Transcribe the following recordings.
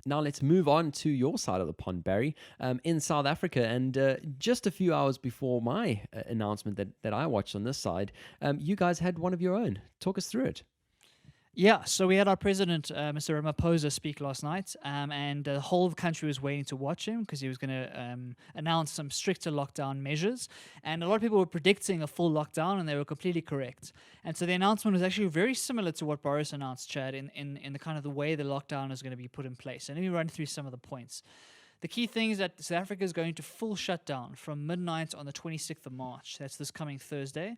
Now let's move on to your side of the pond, Barry, in South Africa. And just a few hours before my announcement that I watched on this side, you guys had one of your own. Talk us through it. Yeah, so we had our president, Mr. Ramaphosa, speak last night, and the whole country was waiting to watch him because he was going to announce some stricter lockdown measures. And a lot of people were predicting a full lockdown, and they were completely correct. And so the announcement was actually very similar to what Boris announced, Chad, in the kind of the way the lockdown is going to be put in place. And let me run through some of the points. The key thing is that South Africa is going to full shutdown from midnight on the 26th of March. That's this coming Thursday,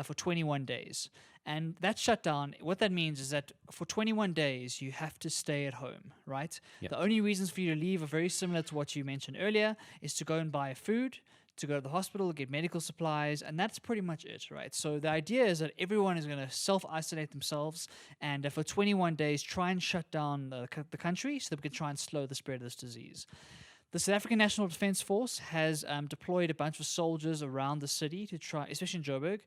for 21 days. And that shutdown, what that means is that for 21 days, you have to stay at home, right? Yeah. The only reasons for you to leave are very similar to what you mentioned earlier, is to go and buy food, to go to the hospital, get medical supplies, and that's pretty much it, right? So the idea is that everyone is going to self-isolate themselves and for 21 days try and shut down the country so that we can try and slow the spread of this disease. The South African National Defence Force has deployed a bunch of soldiers around the city to try, especially in Joburg,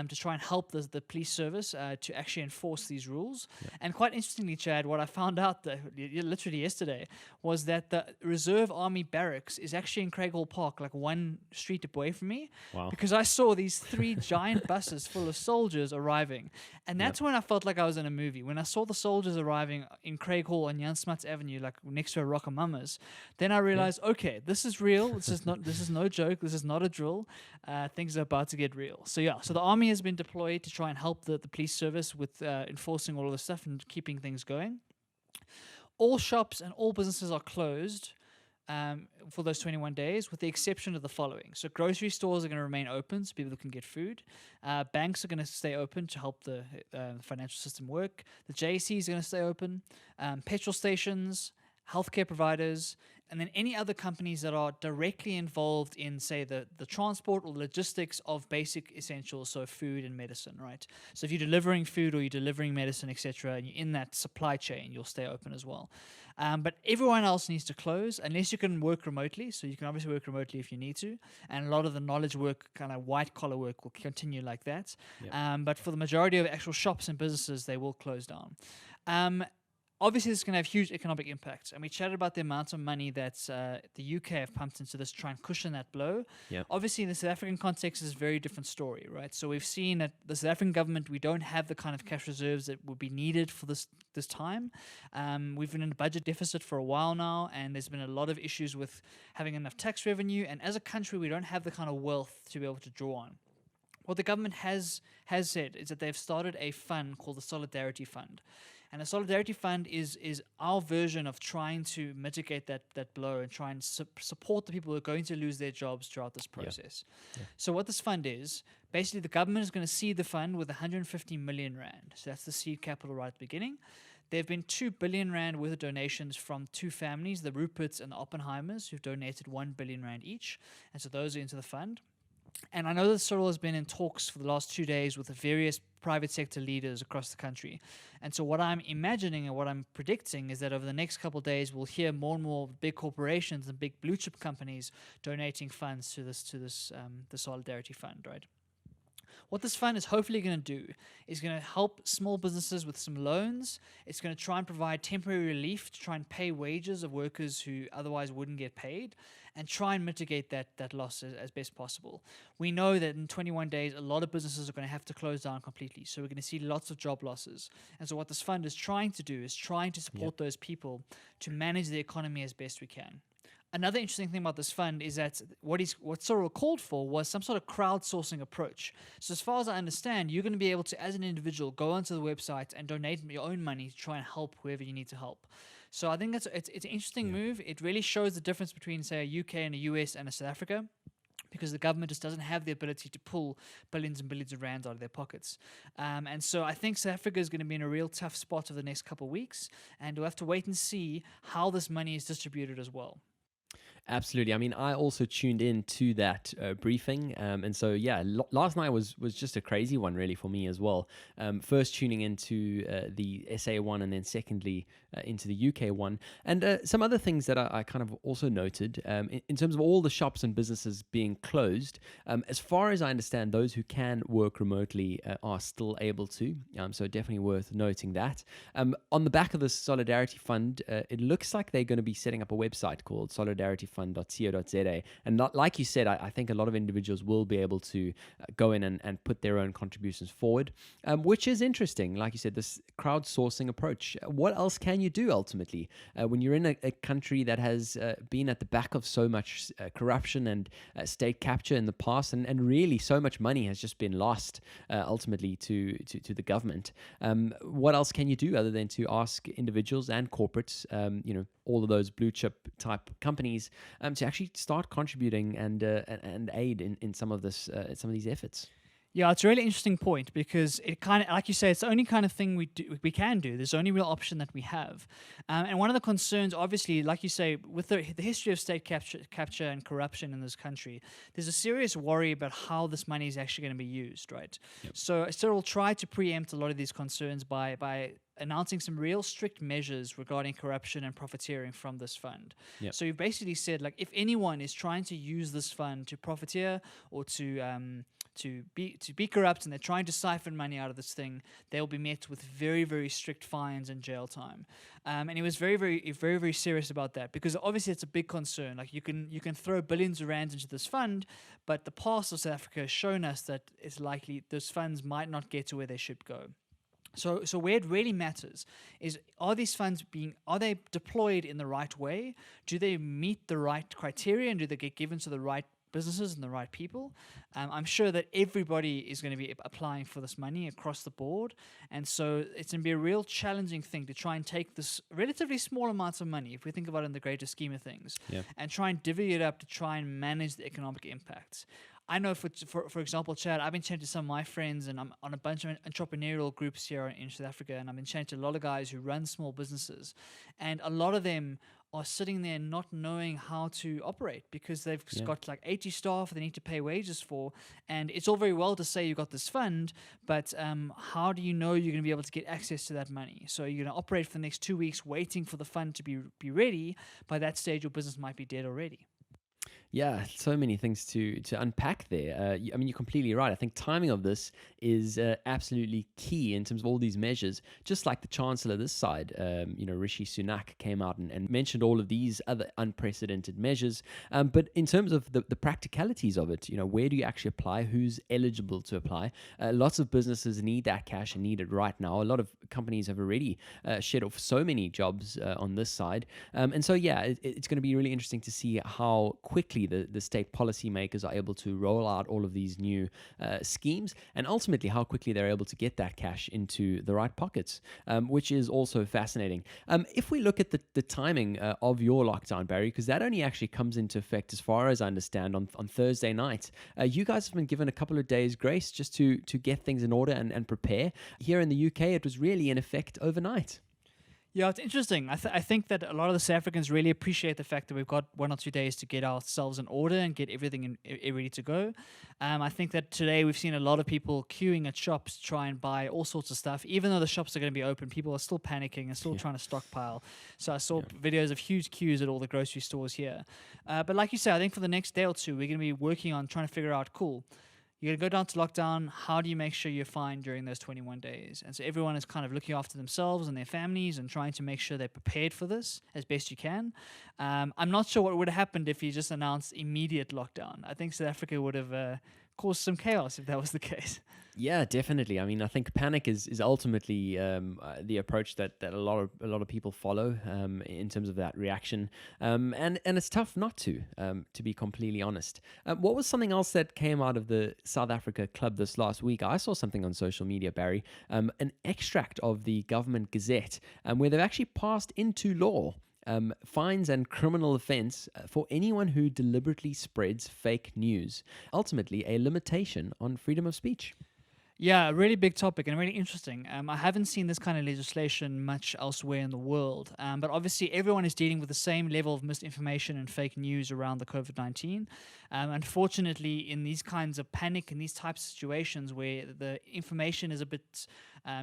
to try and help the police service to actually enforce these rules. Yeah. And quite interestingly, Chad, what I found out literally yesterday was that the Reserve Army barracks is actually in Craighall Park, like one street away from me, Wow. because I saw these three giant buses full of soldiers arriving. And that's when I felt like I was in a movie. When I saw the soldiers arriving in Craighall on Jan Smuts Avenue, like next to a Rockamama's, then I realized, okay, this is real. This is no joke. This is not a drill. Things are about to get real. So yeah, so the army has been deployed to try and help the police service with enforcing all of this stuff and keeping things going. All shops and all businesses are closed for those 21 days, with the exception of the following. So grocery stores are going to remain open so people can get food. Banks are going to stay open to help the financial system work. The JSE is going to stay open. Petrol stations, healthcare providers, and then any other companies that are directly involved in, say, the transport or logistics of basic essentials, so food and medicine, right? So if you're delivering food or you're delivering medicine, etc., and you're in that supply chain, you'll stay open as well. But everyone else needs to close unless you can work remotely. So you can obviously work remotely if you need to, and a lot of the knowledge work, kind of white collar work, will continue like that. Yep. But for the majority of actual shops and businesses, they will close down. Obviously, this is going to have huge economic impacts, and we chatted about the amount of money that the UK have pumped into this to try and cushion that blow. Yep. Obviously, in the South African context, is a very different story, right? So we've seen that the South African government, we don't have the kind of cash reserves that would be needed for this time. We've been in a budget deficit for a while now, and there's been a lot of issues with having enough tax revenue, and as a country, we don't have the kind of wealth to be able to draw on. What the government has said is that they've started a fund called the Solidarity Fund. And the Solidarity Fund is our version of trying to mitigate that blow and try and support the people who are going to lose their jobs throughout this process. Yeah. So what this fund is, basically the government is going to seed the fund with 150 million rand. So that's the seed capital right at the beginning. There have been 2 billion rand worth of donations from two families, the Ruperts and the Oppenheimers, who've donated 1 billion rand each. And so those are into the fund. And I know that Cyril has been in talks for the last 2 days with the various private sector leaders across the country. And so what I'm imagining and what I'm predicting is that over the next couple of days, we'll hear more and more big corporations and big blue chip companies donating funds to the Solidarity Fund, right? What this fund is hopefully going to do is going to help small businesses with some loans. It's going to try and provide temporary relief to try and pay wages of workers who otherwise wouldn't get paid, and try and mitigate that loss as best possible. We know that in 21 days, a lot of businesses are going to have to close down completely. So we're going to see lots of job losses. And so what this fund is trying to do is trying to support those people to manage the economy as best we can. Another interesting thing about this fund is that what Cyril called for was some sort of crowdsourcing approach. So as far as I understand, you're going to be able to, as an individual, go onto the website and donate your own money to try and help whoever you need to help. So I think it's an interesting move. It really shows the difference between, say, a UK and a US and a South Africa, because the government just doesn't have the ability to pull billions and billions of rands out of their pockets. And so I think South Africa is going to be in a real tough spot over the next couple of weeks, and we'll have to wait and see how this money is distributed as well. Absolutely. I mean, I also tuned in to that briefing, and so yeah, last night was just a crazy one, really, for me as well. First tuning into the SA one, and then secondly into the UK one, and some other things that I kind of also noted in terms of all the shops and businesses being closed. As far as I understand, those who can work remotely are still able to. So definitely worth noting that. On the back of the Solidarity Fund, it looks like they're going to be setting up a website called solidarityfund.co.za. And like you said, I think a lot of individuals will be able to go in and put their own contributions forward, which is interesting. Like you said, this crowdsourcing approach. What else can you do ultimately when you're in a country that has been at the back of so much corruption and state capture in the past, and really so much money has just been lost ultimately to the government? What else can you do other than to ask individuals and corporates, all of those blue chip type companies, to actually start contributing and aid in some of these efforts? Yeah, it's a really interesting point because it kind of, like you say, it's the only kind of thing we can do. There's the only real option that we have, and one of the concerns, obviously, like you say, with the history of state capture and corruption in this country, there's a serious worry about how this money is actually going to be used, right? Yep. So Cyril tried to preempt a lot of these concerns by announcing some real strict measures regarding corruption and profiteering from this fund. Yep. So you basically said, like, if anyone is trying to use this fund to profiteer or to be corrupt, and they're trying to siphon money out of this thing, they'll be met with very, very strict fines and jail time. And he was very, very, very, very serious about that, because obviously it's a big concern. Like, you can throw billions of rands into this fund, but the past of South Africa has shown us that it's likely those funds might not get to where they should go. So where it really matters is, are these funds are they deployed in the right way? Do they meet the right criteria, and do they get given to the right businesses and the right people? I'm sure that everybody is going to be applying for this money across the board, and so it's going to be a real challenging thing to try and take this relatively small amounts of money, if we think about it in the greater scheme of things, and try and divvy it up to try and manage the economic impacts. I know, for example, Chad, I've been chatting to some of my friends, and I'm on a bunch of entrepreneurial groups here in South Africa, and I've been chatting to a lot of guys who run small businesses, and a lot of them are sitting there not knowing how to operate, because they've got like 80 staff they need to pay wages for, and it's all very well to say you've got this fund, but how do you know you're going to be able to get access to that money? So you're going to operate for the next 2 weeks waiting for the fund to be ready. By that stage, your business might be dead already. Yeah, so many things to unpack there. I mean, you're completely right. I think timing of this is absolutely key in terms of all these measures. Just like the Chancellor this side, Rishi Sunak came out and mentioned all of these other unprecedented measures. But in terms of the practicalities of it, where do you actually apply? Who's eligible to apply? Lots of businesses need that cash and need it right now. A lot of companies have already shed off so many jobs on this side. And so, yeah, it's going to be really interesting to see how quickly the state policymakers are able to roll out all of these new schemes, and ultimately how quickly they're able to get that cash into the right pockets, which is also fascinating. If we look at the timing of your lockdown, Barry, because that only actually comes into effect, as far as I understand, on Thursday night. You guys have been given a couple of days grace just to get things in order and prepare. Here in the UK, it was really in effect overnight. Yeah, it's interesting. I think that a lot of the South Africans really appreciate the fact that we've got 1 or 2 days to get ourselves in order and get everything ready to go. I think that today we've seen a lot of people queuing at shops to try and buy all sorts of stuff. Even though the shops are going to be open, people are still panicking and still trying to stockpile. So I saw videos of huge queues at all the grocery stores here. But like you say, I think for the next day or two, we're going to be working on trying to figure out, cool, you're going to go down to lockdown. How do you make sure you're fine during those 21 days? And so everyone is kind of looking after themselves and their families and trying to make sure they're prepared for this as best you can. I'm not sure what would have happened if you just announced immediate lockdown. I think South Africa would have caused some chaos if that was the case. Yeah, definitely. I mean, I think panic is ultimately the approach that a lot of people follow in terms of that reaction, and it's tough not to be completely honest. What was something else that came out of the South Africa Club this last week? I saw something on social media, Barry, an extract of the government gazette, where they've actually passed into law fines and criminal offense for anyone who deliberately spreads fake news. Ultimately, a limitation on freedom of speech. Yeah, a really big topic and really interesting. I haven't seen this kind of legislation much elsewhere in the world, but obviously everyone is dealing with the same level of misinformation and fake news around the COVID-19. Unfortunately, in these kinds of panic and these types of situations where the information is a bit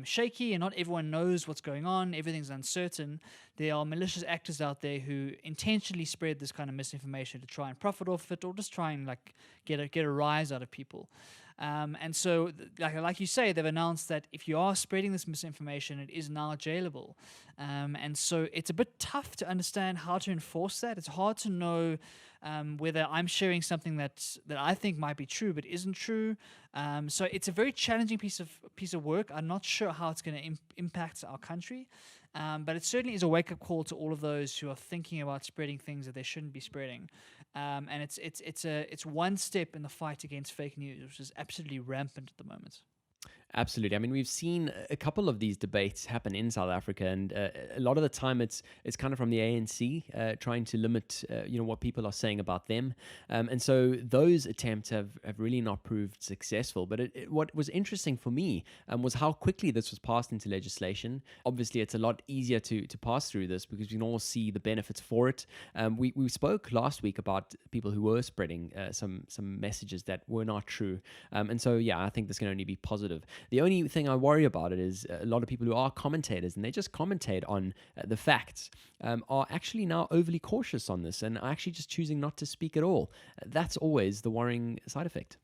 shaky and not everyone knows what's going on, everything's uncertain, there are malicious actors out there who intentionally spread this kind of misinformation to try and profit off it or just try and like get a rise out of people. And so, like you say, they've announced that if you are spreading this misinformation, it is now jailable. And so it's a bit tough to understand how to enforce that. It's hard to know whether I'm sharing something that I think might be true but isn't true. So it's a very challenging piece of work. I'm not sure how it's going to impact our country. But it certainly is a wake-up call to all of those who are thinking about spreading things that they shouldn't be spreading. And it's one step in the fight against fake news, which is absolutely rampant at the moment. Absolutely. I mean, we've seen a couple of these debates happen in South Africa, and a lot of the time it's kind of from the ANC trying to limit, what people are saying about them, and so those attempts have really not proved successful. But what was interesting for me was how quickly this was passed into legislation. Obviously, it's a lot easier to pass through this because we can all see the benefits for it. We spoke last week about people who were spreading some messages that were not true, and so yeah, I think this can only be positive. The only thing I worry about it is a lot of people who are commentators and they just commentate on the facts are actually now overly cautious on this and are actually just choosing not to speak at all. That's always the worrying side effect.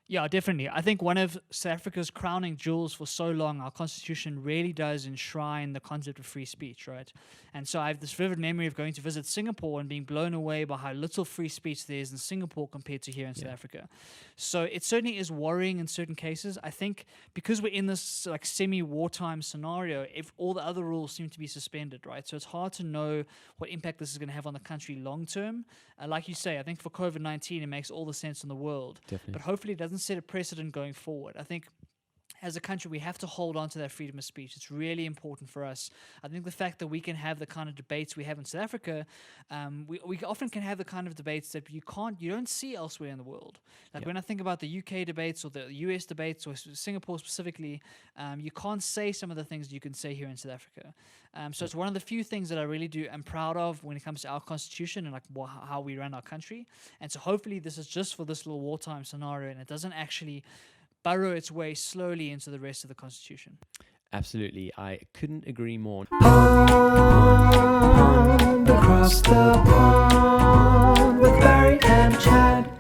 Yeah, definitely. I think one of South Africa's crowning jewels for so long, our constitution really does enshrine the concept of free speech, right? And so I have this vivid memory of going to visit Singapore and being blown away by how little free speech there is in Singapore compared to here in South Africa. So it certainly is worrying in certain cases. I think because we're in this like semi-wartime scenario, if all the other rules seem to be suspended, right? So it's hard to know what impact this is going to have on the country long term. Like you say, I think for COVID-19, it makes all the sense in the world. Definitely. But hopefully it doesn't set a precedent going forward. I think as a country, we have to hold on to that freedom of speech. It's really important for us. I think the fact that we can have the kind of debates we have in South Africa, we often can have the kind of debates that you don't see elsewhere in the world. Like when I think about the UK debates or the US debates or Singapore specifically, you can't say some of the things you can say here in South Africa. So it's one of the few things that I really am proud of when it comes to our constitution and like how we run our country. And so hopefully this is just for this little wartime scenario and it doesn't actually burrow its way slowly into the rest of the Constitution. Absolutely. I couldn't agree more. Across the pond with Barry and Chad.